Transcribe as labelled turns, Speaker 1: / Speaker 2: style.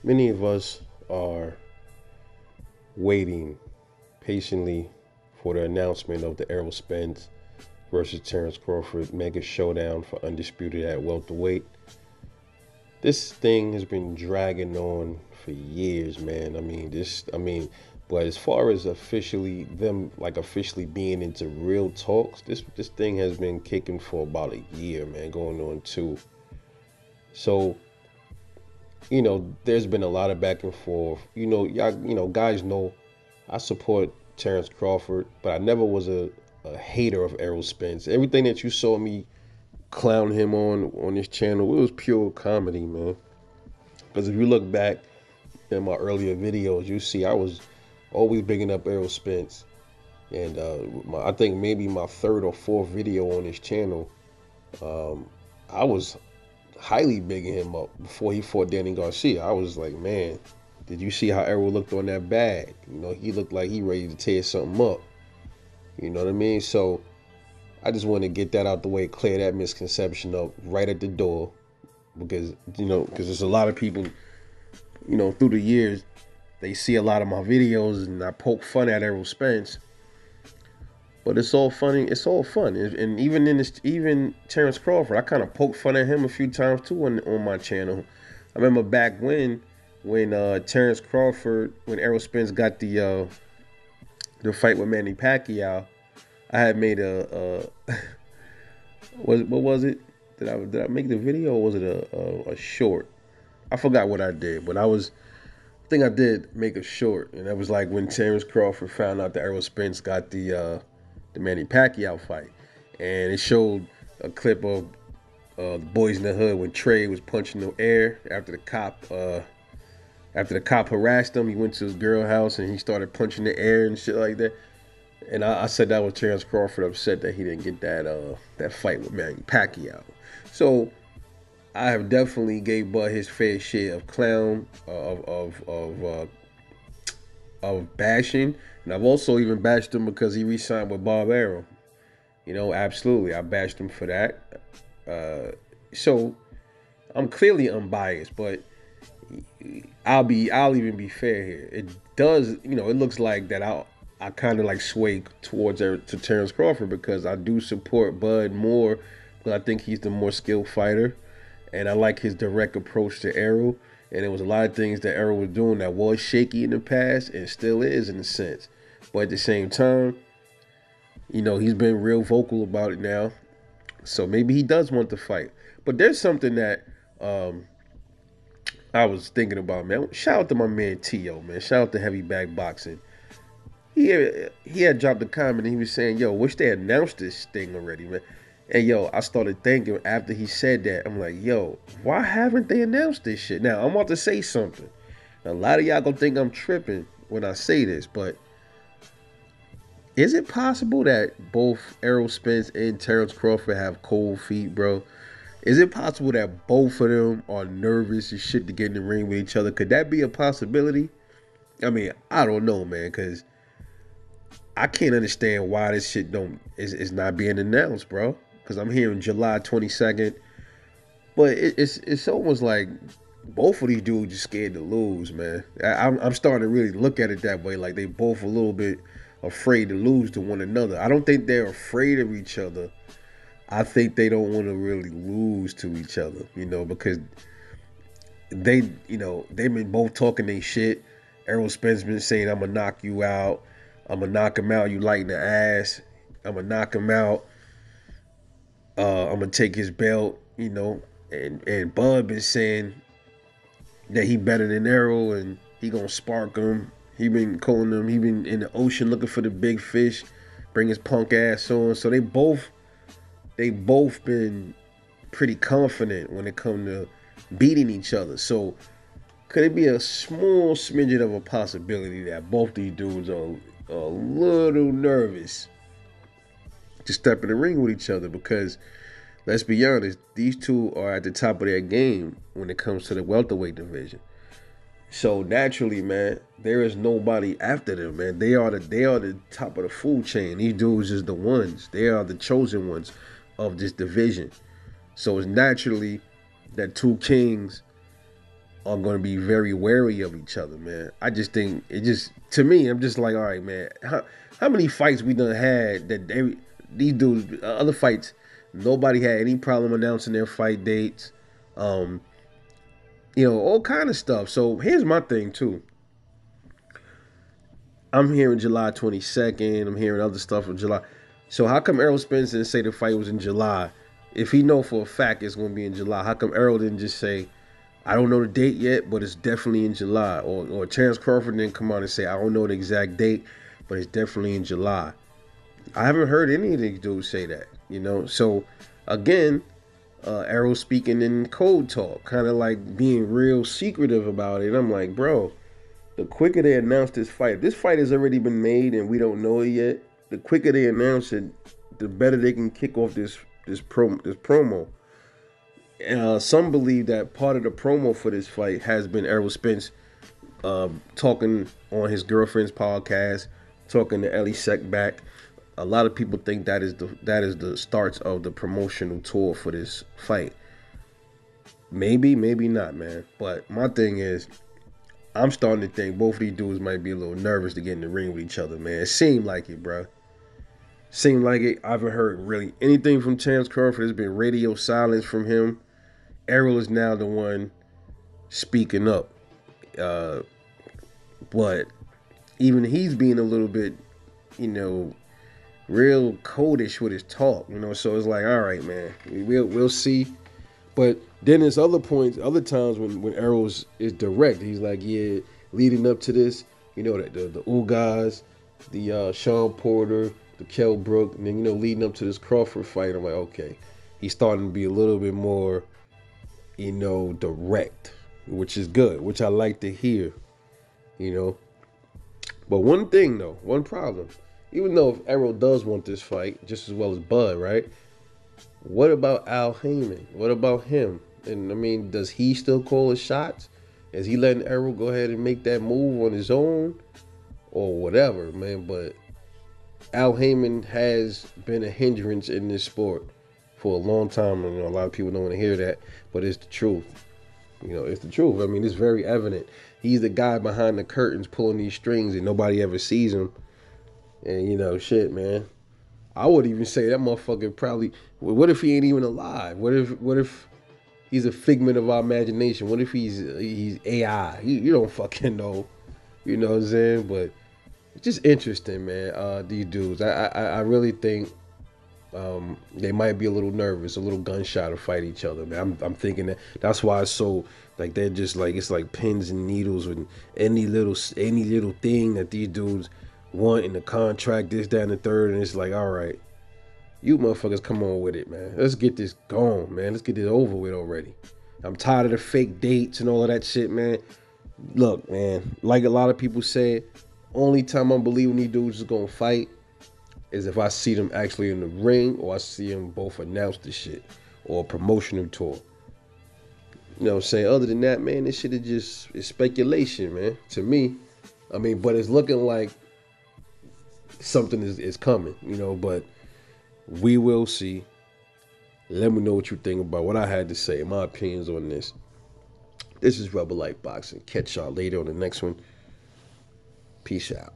Speaker 1: Many of us are waiting patiently for the announcement of the Errol Spence versus Terence Crawford mega showdown for undisputed at welterweight. This thing has been dragging on for years, man. But as far as officially being into real talks, this thing has been kicking for about a year, man, going on two. So there's been a lot of back and forth. Guys know I support Terence Crawford, but I never was a hater of Errol Spence. Everything that you saw me clown him on this channel, it was pure comedy, man. Because if you look back in my earlier videos, you see I was always bigging up Errol Spence. And I think maybe my third or fourth video on this channel, I was highly bigging him up before he fought Danny Garcia. I was like, man, did you see how Errol looked on that bag? He looked like he ready to tear something up. You know what I mean? So I just want to get that out the way, clear that misconception up right at the door, because there's a lot of people, through the years, they see a lot of my videos and I poke fun at Errol Spence, but it's all funny. It's all fun, and even Terence Crawford, I kind of poked fun at him a few times too on my channel. I remember back when Terence Crawford, when Errol Spence got the fight with Manny Pacquiao, I had made what was it? Did I make the video, or was it a short? I forgot what I did, but I think I did make a short, and that was like when Terence Crawford found out that Errol Spence got the Manny Pacquiao fight, and it showed a clip of the Boys in the Hood when Trey was punching the air after the cop harassed him. He went to his girl house and he started punching the air and shit like that. And I said that was Terence Crawford upset that he didn't get that fight with Manny Pacquiao. So I have definitely gave Bud his fair share of clown of bashing, and I've also even bashed him because he re-signed with Bob Errol. Absolutely, I bashed him for that. So I'm clearly unbiased, but I'll even be fair here. It does, it looks like that I kind of like sway towards to Terence Crawford because I do support Bud more, because I think he's the more skilled fighter, and I like his direct approach to Errol. And there was a lot of things that Errol was doing that was shaky in the past and still is in a sense. But at the same time, he's been real vocal about it now. So maybe he does want to fight. But there's something that I was thinking about, man. Shout out to my man T.O., man. Shout out to Heavy Bag Boxing. He had dropped a comment and he was saying, yo, wish they announced this thing already, man. And yo, I started thinking after he said that, I'm like, yo, why haven't they announced this shit? Now, I'm about to say something. A lot of y'all gonna think I'm tripping when I say this, but is it possible that both Errol Spence and Terence Crawford have cold feet, bro? Is it possible that both of them are nervous as shit to get in the ring with each other? Could that be a possibility? I mean, I don't know, man, because I can't understand why this shit is not being announced, bro. Because I'm hearing July 22nd, but it's almost like both of these dudes are scared to lose, man. I'm starting to really look at it that way, like they both a little bit afraid to lose to one another. I don't think they're afraid of each other. I think they don't want to really lose to each other, because they've been both talking their shit. Errol Spence been saying, I'm gonna knock you out. I'm gonna knock him out. You light in the ass. I'm gonna knock him out. I'm gonna take his belt, and Bud been saying that he better than Errol and he gonna spark him. He been calling him. He been in the ocean looking for the big fish, bring his punk ass on. So they both been pretty confident when it come to beating each other. So could it be a small smidgen of a possibility that both these dudes are a little nervous to step in the ring with each other? Because let's be honest, these two are at the top of their game when it comes to the welterweight division. So naturally, man, there is nobody after them, man. They are the top of the food chain. These dudes is the ones. They are the chosen ones of this division. So it's naturally that two kings are going to be very wary of each other, man. I just think it just to me, I'm just like, all right, man. How many fights we done had that these dudes other fights, nobody had any problem announcing their fight dates, um, all kind of stuff. So here's my thing too. I'm hearing July 22nd. I'm hearing other stuff from July. So how come Errol Spence didn't say the fight was in July? If he know for a fact it's going to be in July, how come Errol didn't just say, I don't know the date yet, but it's definitely in July? Or Terence Crawford didn't come out and say, I don't know the exact date, but it's definitely in July. I haven't heard any of these dudes say that, So, again, Errol speaking in code talk, kind of like being real secretive about it. I'm like, bro, the quicker they announce this fight has already been made and we don't know it yet. The quicker they announce it, the better they can kick off this promo. Some believe that part of the promo for this fight has been Errol Spence talking on his girlfriend's podcast, talking to Ellie Seckback. A lot of people think that is the starts of the promotional tour for this fight. Maybe, maybe not, man. But my thing is, I'm starting to think both of these dudes might be a little nervous to get in the ring with each other, man. It seemed like it, bro. Seemed like it. I haven't heard really anything from Terence Crawford. There's been radio silence from him. Errol is now the one speaking up. But even he's being a little bit, real codish with his talk, So it's like, all right, man, we'll see. But then there's other times when Errol is direct. He's like, yeah, leading up to this, the Ugas, the Sean Porter, the Kell Brook, and then leading up to this Crawford fight, I'm like, okay, he's starting to be a little bit more, direct, which is good, which I like to hear, But one thing though, one problem. Even though if Errol does want this fight just as well as Bud, right? What about Al Heyman? What about him? And I mean, does he still call his shots? Is he letting Errol go ahead and make that move on his own? Or whatever, man. But Al Heyman has been a hindrance in this sport for a long time. A lot of people don't want to hear that, but it's the truth. It's the truth. I mean, it's very evident. He's the guy behind the curtains pulling these strings and nobody ever sees him. And, shit, man. I would even say that motherfucker probably. What if he ain't even alive? What if he's a figment of our imagination? What if he's AI? You don't fucking know. You know what I'm saying? But it's just interesting, man. These dudes. I really think they might be a little nervous, a little gunshot to fight each other, man. I'm thinking that's why it's so like they're just like it's like pins and needles with any little thing that these dudes want in the contract, this, that, and the third, and it's like, all right, you motherfuckers come on with it, man. Let's get this going, man. Let's get this over with already. I'm tired of the fake dates and all of that shit, man. Look, man, like a lot of people say, only time I'm believing these dudes is gonna fight is if I see them actually in the ring or I see them both announce the shit or a promotional tour. You know what I'm saying? Other than that, man, this shit is speculation, man, to me. I mean, but it's looking like something is coming, but we will see. Let me know what you think about what I had to say, my opinions on this. This is Rebel Light Boxing. Catch y'all later on the next one. Peace out.